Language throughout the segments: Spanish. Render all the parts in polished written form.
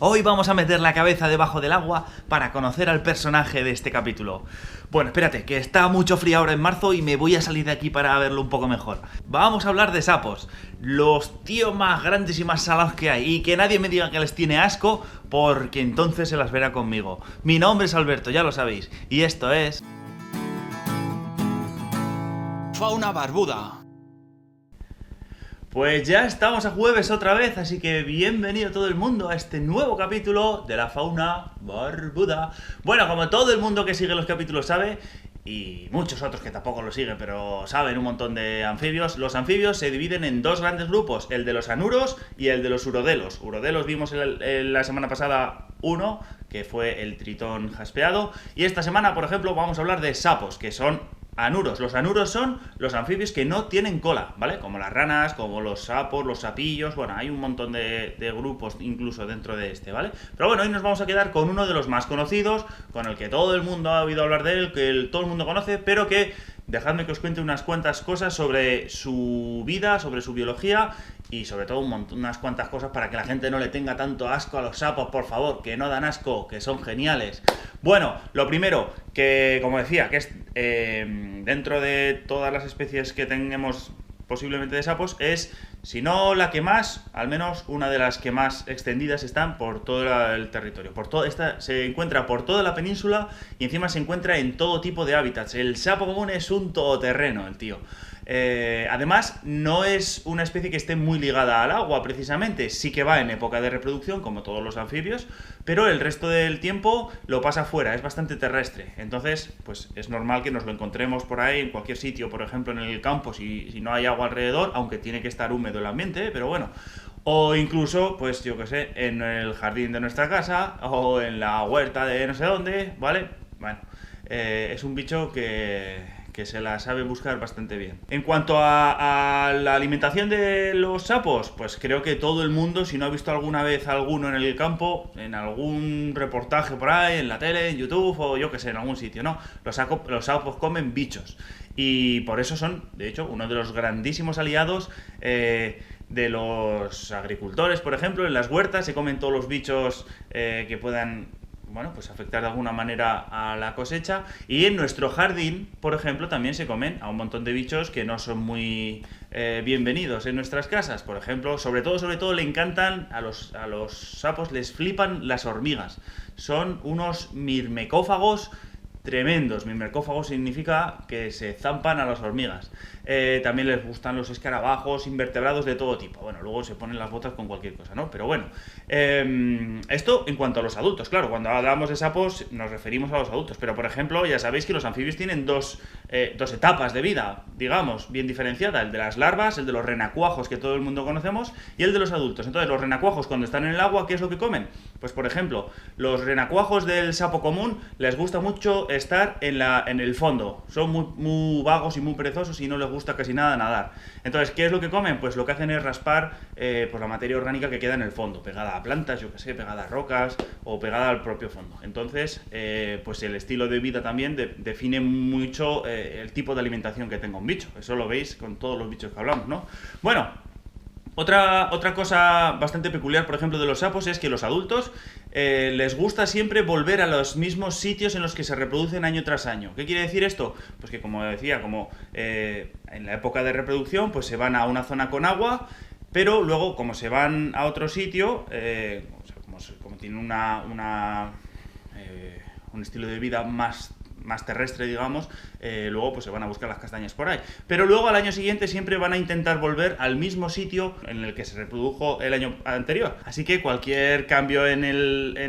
Hoy vamos a meter la cabeza debajo del agua para conocer al personaje de este capítulo. Bueno, espérate, que está mucho frío ahora en marzo y me voy a salir de aquí para verlo un poco mejor. Vamos a hablar de sapos, los tíos más grandes y más salados que hay, y que nadie me diga que les tiene asco, porque entonces se las verá conmigo. Mi nombre es Alberto, ya lo sabéis, y esto es... Fauna Barbuda. Pues ya estamos a jueves otra vez, así que bienvenido todo el mundo a este nuevo capítulo de la Fauna Barbuda. Bueno, como todo el mundo que sigue los capítulos sabe, y muchos otros que tampoco lo siguen, pero saben un montón de anfibios, los anfibios se dividen en dos grandes grupos, el de los anuros y el de los urodelos. Urodelos vimos la semana pasada uno, que fue el tritón jaspeado, y esta semana, por ejemplo, vamos a hablar de sapos, que son anuros. Los anuros son los anfibios que no tienen cola, ¿vale? Como las ranas, como los sapos, los sapillos, bueno, hay un montón de grupos incluso dentro de este, ¿vale? Pero bueno, hoy nos vamos a quedar con uno de los más conocidos, con el que todo el mundo ha oído hablar de él, que todo el mundo conoce, pero que dejadme que os cuente unas cuantas cosas sobre su vida, sobre su biología y sobre todo unas cuantas cosas para que la gente no le tenga tanto asco a los sapos, por favor, que no dan asco, que son geniales. Bueno, lo primero, que como decía, que es dentro de todas las especies que tenemos posiblemente de sapos, es, si no la que más, al menos una de las que más extendidas están por todo el territorio. Esta se encuentra por toda la península y encima se encuentra en todo tipo de hábitats. El sapo común es un todoterreno, el tío. Además, no es una especie que esté muy ligada al agua, precisamente. Sí que va en época de reproducción, como todos los anfibios, pero el resto del tiempo lo pasa fuera, es bastante terrestre. Entonces, pues es normal que nos lo encontremos por ahí, en cualquier sitio, por ejemplo en el campo, si no hay agua alrededor, aunque tiene que estar húmedo el ambiente, pero bueno. O incluso, pues yo que sé, en el jardín de nuestra casa, o en la huerta de no sé dónde, ¿vale? Bueno, es un bicho que se la sabe buscar bastante bien. En cuanto a la alimentación de los sapos, pues creo que todo el mundo, si no ha visto alguna vez alguno en el campo, en algún reportaje por ahí, en la tele, en YouTube o yo que sé, en algún sitio, ¿no? Los sapos comen bichos. Y por eso son, de hecho, uno de los grandísimos aliados de los agricultores, por ejemplo. En las huertas se comen todos los bichos que puedan, bueno, pues afectar de alguna manera a la cosecha. Y en nuestro jardín, por ejemplo, también se comen a un montón de bichos que no son muy bienvenidos en nuestras casas. Por ejemplo, sobre todo le encantan a los sapos, les flipan las hormigas. Son unos mirmecófagos tremendos. Mirmecófago significa que se zampan a las hormigas. También les gustan los escarabajos, invertebrados de todo tipo. Bueno, luego se ponen las botas con cualquier cosa, ¿no? Pero bueno, esto en cuanto a los adultos. Claro, cuando hablamos de sapos nos referimos a los adultos. Pero, por ejemplo, ya sabéis que los anfibios tienen dos etapas de vida, digamos, bien diferenciadas. El de las larvas, el de los renacuajos que todo el mundo conocemos, y el de los adultos. Entonces, los renacuajos cuando están en el agua, ¿qué es lo que comen? Pues, por ejemplo, los renacuajos del sapo común les gusta mucho estar en el fondo. Son muy vagos y muy perezosos y no les gusta casi nada nadar. Entonces, ¿qué es lo que comen? Pues lo que hacen es raspar pues la materia orgánica que queda en el fondo, pegada a plantas, yo que sé, pegada a rocas o pegada al propio fondo. Entonces, pues el estilo de vida también define mucho el tipo de alimentación que tenga un bicho. Eso lo veis con todos los bichos que hablamos, ¿no? Bueno, otra cosa bastante peculiar, por ejemplo, de los sapos es que los adultos les gusta siempre volver a los mismos sitios en los que se reproducen año tras año. ¿Qué quiere decir esto? Pues que, como decía, como en la época de reproducción, pues se van a una zona con agua, pero luego, como se van a otro sitio, como tienen un estilo de vida más terrestre, digamos, luego pues se van a buscar las castañas por ahí. Pero luego al año siguiente siempre van a intentar volver al mismo sitio en el que se reprodujo el año anterior. Así que cualquier cambio en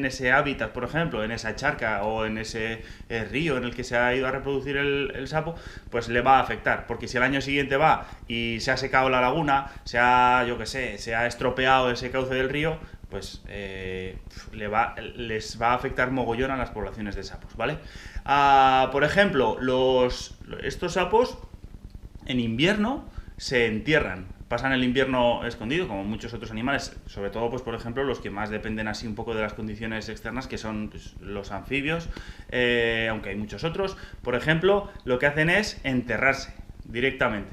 ese hábitat, por ejemplo, en esa charca o en ese río en el que se ha ido a reproducir el sapo, pues le va a afectar. Porque si al año siguiente va y se ha secado la laguna, se ha estropeado ese cauce del río, pues les va a afectar mogollón a las poblaciones de sapos, ¿vale? Por ejemplo, estos sapos en invierno se entierran, pasan el invierno escondido, como muchos otros animales, sobre todo, pues por ejemplo, los que más dependen así un poco de las condiciones externas, que son pues, los anfibios, aunque hay muchos otros. Por ejemplo, lo que hacen es enterrarse. directamente.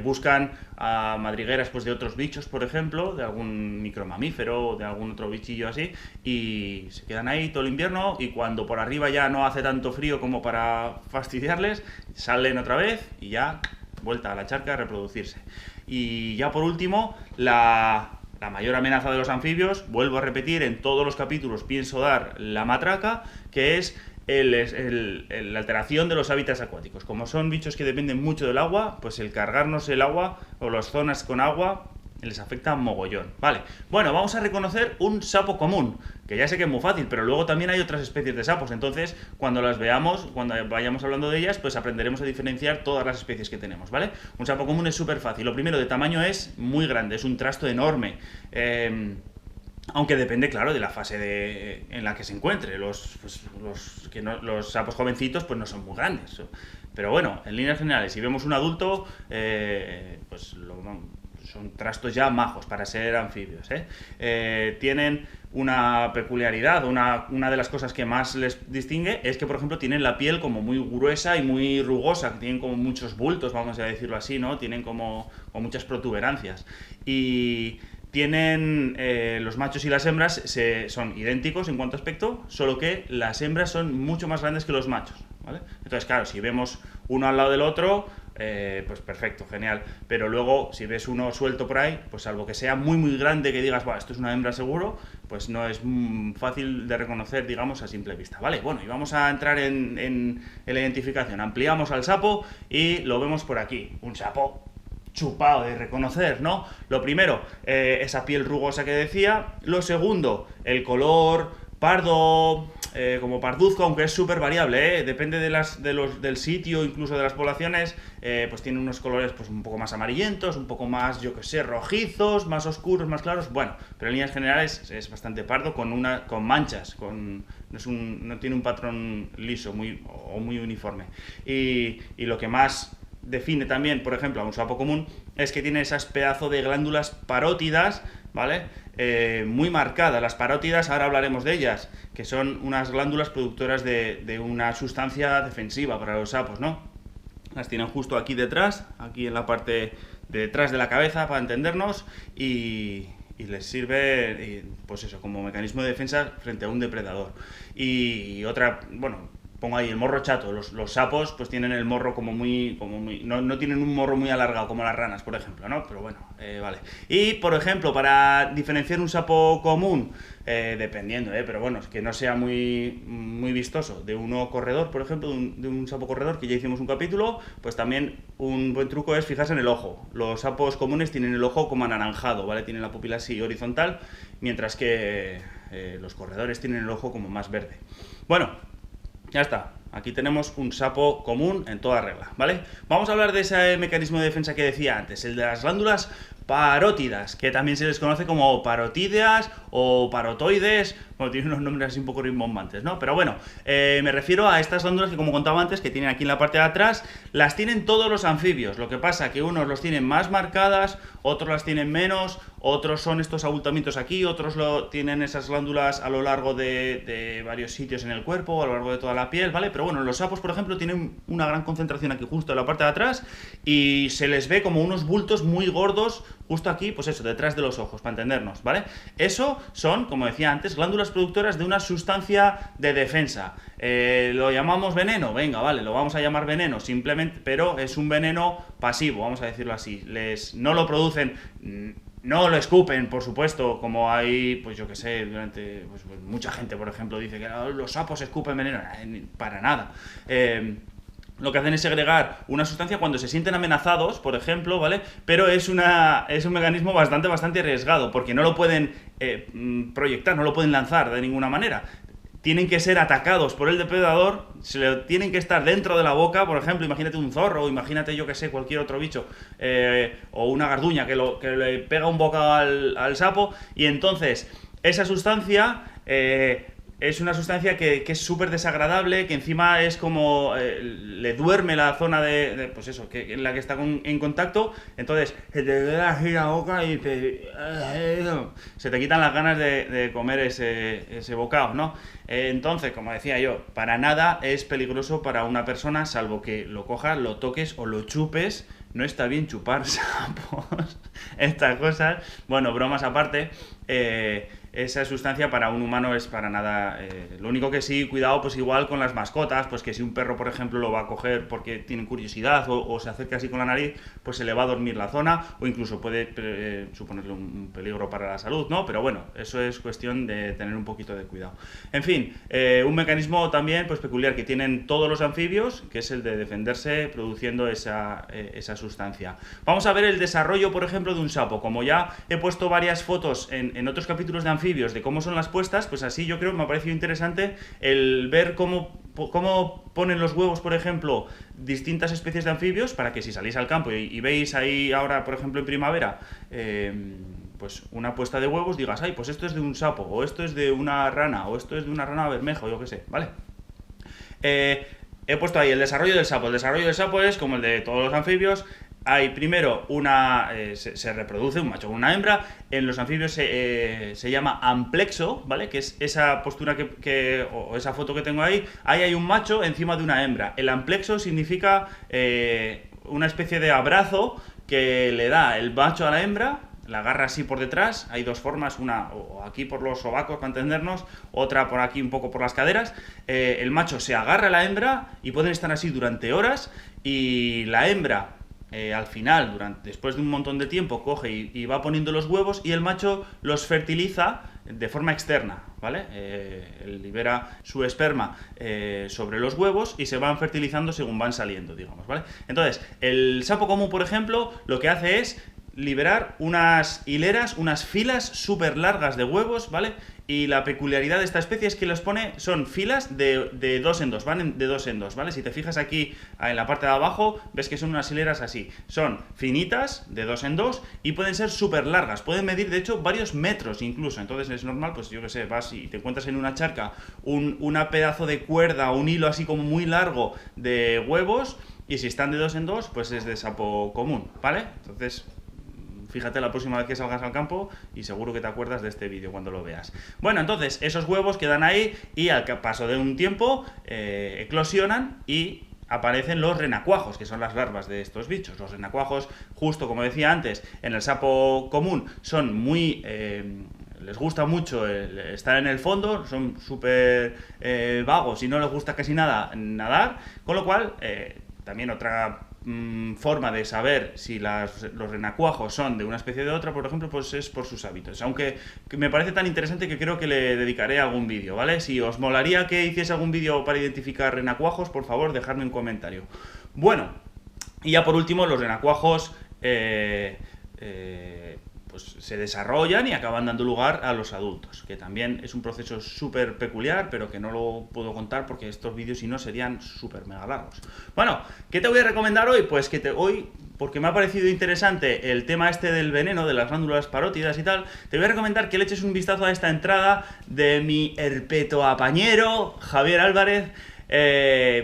Buscan a madrigueras pues, de otros bichos, por ejemplo, de algún micromamífero o de algún otro bichillo así, y se quedan ahí todo el invierno, y cuando por arriba ya no hace tanto frío como para fastidiarles, salen otra vez y ya vuelta a la charca a reproducirse. Y ya por último, la mayor amenaza de los anfibios, vuelvo a repetir, en todos los capítulos pienso dar la matraca, que es la alteración de los hábitats acuáticos. Como son bichos que dependen mucho del agua, pues el cargarnos el agua o las zonas con agua les afecta mogollón. Vale, bueno, vamos a reconocer un sapo común, que ya sé que es muy fácil, pero luego también hay otras especies de sapos. Entonces, cuando las veamos, cuando vayamos hablando de ellas, pues aprenderemos a diferenciar todas las especies que tenemos, ¿vale? Un sapo común es súper fácil. Lo primero, de tamaño es muy grande, es un trasto enorme. Aunque depende, claro, de la fase en la que se encuentre. Los sapos jovencitos pues no son muy grandes. Pero bueno, en líneas generales, si vemos un adulto, son trastos ya majos para ser anfibios. Tienen una peculiaridad, una de las cosas que más les distingue es que, por ejemplo, tienen la piel como muy gruesa y muy rugosa, que tienen como muchos bultos, vamos a decirlo así, ¿no? Tienen como muchas protuberancias. Y tienen los machos y las hembras son idénticos en cuanto a aspecto, solo que las hembras son mucho más grandes que los machos, ¿vale? Entonces, claro, si vemos uno al lado del otro, pues perfecto, genial. Pero luego, si ves uno suelto por ahí, pues salvo que sea muy muy grande, que digas, esto es una hembra seguro, pues no es fácil de reconocer, digamos, a simple vista, ¿vale? Bueno, y vamos a entrar en la identificación. Ampliamos al sapo y lo vemos por aquí. Un sapo chupado de reconocer, ¿no? Lo primero, esa piel rugosa que decía. Lo segundo, el color pardo, como parduzco, aunque es súper variable, depende del sitio, incluso de las poblaciones, pues tiene unos colores pues un poco más amarillentos, un poco más, yo que sé, rojizos, más oscuros, más claros, bueno, pero en líneas generales es bastante pardo, con manchas, no tiene un patrón liso o muy uniforme. Y lo que más define también, por ejemplo, a un sapo común, es que tiene esas pedazos de glándulas parótidas, ¿vale? Muy marcadas. Las parótidas, ahora hablaremos de ellas, que son unas glándulas productoras de una sustancia defensiva para los sapos, ¿no? Las tienen justo aquí detrás, aquí en la parte de detrás de la cabeza, para entendernos, y les sirve, pues eso, como mecanismo de defensa frente a un depredador. Y otra, bueno, pongo ahí el morro chato. Los sapos pues tienen el morro como muy no tienen un morro muy alargado como las ranas, por ejemplo, ¿no? Pero bueno, vale. Y por ejemplo, para diferenciar un sapo común, dependiendo, pero bueno, es que no sea muy vistoso, de uno corredor, por ejemplo, de un sapo corredor, que ya hicimos un capítulo, pues también un buen truco es fijarse en el ojo. Los sapos comunes tienen el ojo como anaranjado, ¿vale? Tienen la pupila así horizontal, mientras que los corredores tienen el ojo como más verde. Bueno, ya está, aquí tenemos un sapo común en toda regla, ¿vale? Vamos a hablar de ese mecanismo de defensa que decía antes, el de las glándulas parótidas, que también se les conoce como parotídeas o parotoides, bueno, tienen unos nombres así un poco rimbombantes, ¿no? Pero bueno, me refiero a estas glándulas que, como contaba antes, que tienen aquí en la parte de atrás, las tienen todos los anfibios. Lo que pasa que unos los tienen más marcadas, otros las tienen menos, otros son estos abultamientos aquí, otros tienen esas glándulas a lo largo de varios sitios en el cuerpo, a lo largo de toda la piel, ¿vale? Pero bueno, los sapos, por ejemplo, tienen una gran concentración aquí justo en la parte de atrás y se les ve como unos bultos muy gordos justo aquí, pues eso, detrás de los ojos, para entendernos, ¿vale? Eso son, como decía antes, glándulas productoras de una sustancia de defensa. ¿Lo llamamos veneno? Venga, vale, lo vamos a llamar veneno, simplemente, pero es un veneno pasivo, vamos a decirlo así. No lo producen, no lo escupen, por supuesto, como hay, pues yo que sé, pues mucha gente, por ejemplo, dice que los sapos escupen veneno. Para nada. Lo que hacen es segregar una sustancia cuando se sienten amenazados, por ejemplo, ¿vale? Pero es un mecanismo bastante arriesgado, porque no lo pueden proyectar, no lo pueden lanzar de ninguna manera. Tienen que ser atacados por el depredador, tienen que estar dentro de la boca, por ejemplo, imagínate un zorro, o imagínate, yo que sé, cualquier otro bicho, o una garduña que le pega un bocado al sapo, y entonces esa sustancia es una sustancia que es súper desagradable, que encima es como le duerme la zona pues eso, en la que está en contacto, entonces se te queda así la boca y se te quitan las ganas de comer ese bocado, ¿no? Entonces, como decía yo, para nada es peligroso para una persona, salvo que lo cojas, lo toques o lo chupes. No está bien chupar sapos, estas cosas. Bueno, bromas aparte, esa sustancia para un humano es para nada... lo único que sí, cuidado, pues igual con las mascotas, pues que si un perro, por ejemplo, lo va a coger porque tiene curiosidad o se acerca así con la nariz, pues se le va a dormir la zona o incluso puede suponerle un peligro para la salud, ¿no? Pero bueno, eso es cuestión de tener un poquito de cuidado. En fin, un mecanismo también pues peculiar que tienen todos los anfibios, que es el de defenderse produciendo esa sustancia. Vamos a ver el desarrollo, por ejemplo, de un sapo. Como ya he puesto varias fotos en otros capítulos de anfibios de cómo son las puestas, pues así yo creo que me ha parecido interesante el ver cómo ponen los huevos, por ejemplo, distintas especies de anfibios, para que si salís al campo y veis ahí ahora, por ejemplo, en primavera, pues una puesta de huevos, digas, ay, pues esto es de un sapo, o esto es de una rana, o esto es de una rana bermeja, o yo qué sé, ¿vale? He puesto ahí el desarrollo del sapo. El desarrollo del sapo es como el de todos los anfibios. Hay primero se reproduce un macho con una hembra. En los anfibios se llama amplexo, ¿vale? Que es esa postura o esa foto que tengo ahí. Ahí hay un macho encima de una hembra. El amplexo significa una especie de abrazo que le da el macho a la hembra. La agarra así por detrás, hay dos formas, una o aquí por los sobacos para entendernos, otra por aquí un poco por las caderas. El macho se agarra a la hembra y pueden estar así durante horas, y la hembra al final, después de un montón de tiempo, coge y va poniendo los huevos, y el macho los fertiliza de forma externa, ¿vale? Libera su esperma sobre los huevos y se van fertilizando según van saliendo, digamos, ¿vale? Entonces, el sapo común, por ejemplo, lo que hace es liberar unas hileras, unas filas súper largas de huevos, ¿vale? Y la peculiaridad de esta especie es que son filas de dos en dos, van de dos en dos, ¿vale? Si te fijas aquí en la parte de abajo, ves que son unas hileras así. Son finitas, de dos en dos, y pueden ser súper largas. Pueden medir, de hecho, varios metros incluso. Entonces es normal, pues yo qué sé, vas y te encuentras en una charca una pedazo de cuerda, un hilo así como muy largo de huevos, y si están de dos en dos, pues es de sapo común, ¿vale? Entonces, fíjate la próxima vez que salgas al campo y seguro que te acuerdas de este vídeo cuando lo veas. Bueno, entonces esos huevos quedan ahí y al paso de un tiempo eclosionan y aparecen los renacuajos, que son las larvas de estos bichos. Los renacuajos, justo como decía antes, en el sapo común son muy... les gusta mucho estar en el fondo, son súper vagos y no les gusta casi nada nadar, con lo cual también otra forma de saber si los renacuajos son de una especie o de otra, por ejemplo, pues es por sus hábitos. Aunque me parece tan interesante que creo que le dedicaré algún vídeo, ¿vale? Si os molaría que hiciese algún vídeo para identificar renacuajos, por favor, dejadme un comentario. Bueno, y ya por último, los renacuajos pues se desarrollan y acaban dando lugar a los adultos, que también es un proceso súper peculiar, pero que no lo puedo contar porque estos vídeos si no serían súper mega largos. Bueno, ¿qué te voy a recomendar hoy? Pues hoy, porque me ha parecido interesante el tema este del veneno, de las glándulas parótidas y tal, te voy a recomendar que le eches un vistazo a esta entrada de mi herpetoapañero, Javier Álvarez,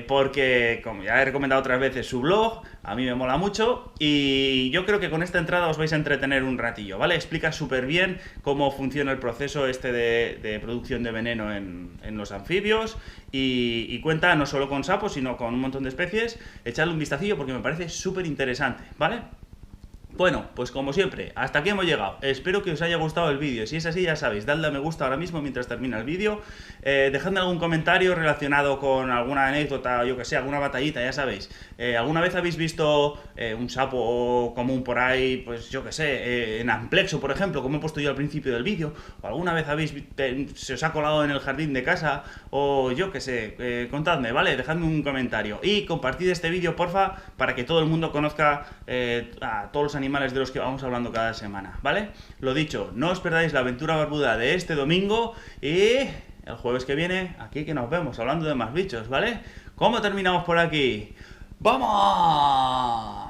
porque, como ya he recomendado otras veces su blog, a mí me mola mucho y yo creo que con esta entrada os vais a entretener un ratillo, ¿vale? Explica súper bien cómo funciona el proceso este de producción de veneno en los anfibios y cuenta no solo con sapos, sino con un montón de especies. Echadle un vistacillo porque me parece súper interesante, ¿vale? Bueno, pues como siempre, hasta aquí hemos llegado. Espero que os haya gustado el vídeo. Si es así, ya sabéis, dadle a me gusta ahora mismo mientras termina el vídeo. Dejadme algún comentario relacionado con alguna anécdota, yo que sé, alguna batallita, ya sabéis. ¿Alguna vez habéis visto un sapo común por ahí, pues yo que sé, en amplexo, por ejemplo, como he puesto yo al principio del vídeo? ¿O alguna vez se os ha colado en el jardín de casa? O yo que sé, contadme, ¿vale? Dejadme un comentario. Y compartid este vídeo, porfa, para que todo el mundo conozca a todos los animales de los que vamos hablando cada semana, ¿vale? Lo dicho, no os perdáis la aventura barbuda de este domingo y el jueves que viene, aquí que nos vemos hablando de más bichos, ¿vale? ¿Cómo terminamos por aquí? ¡Vamos!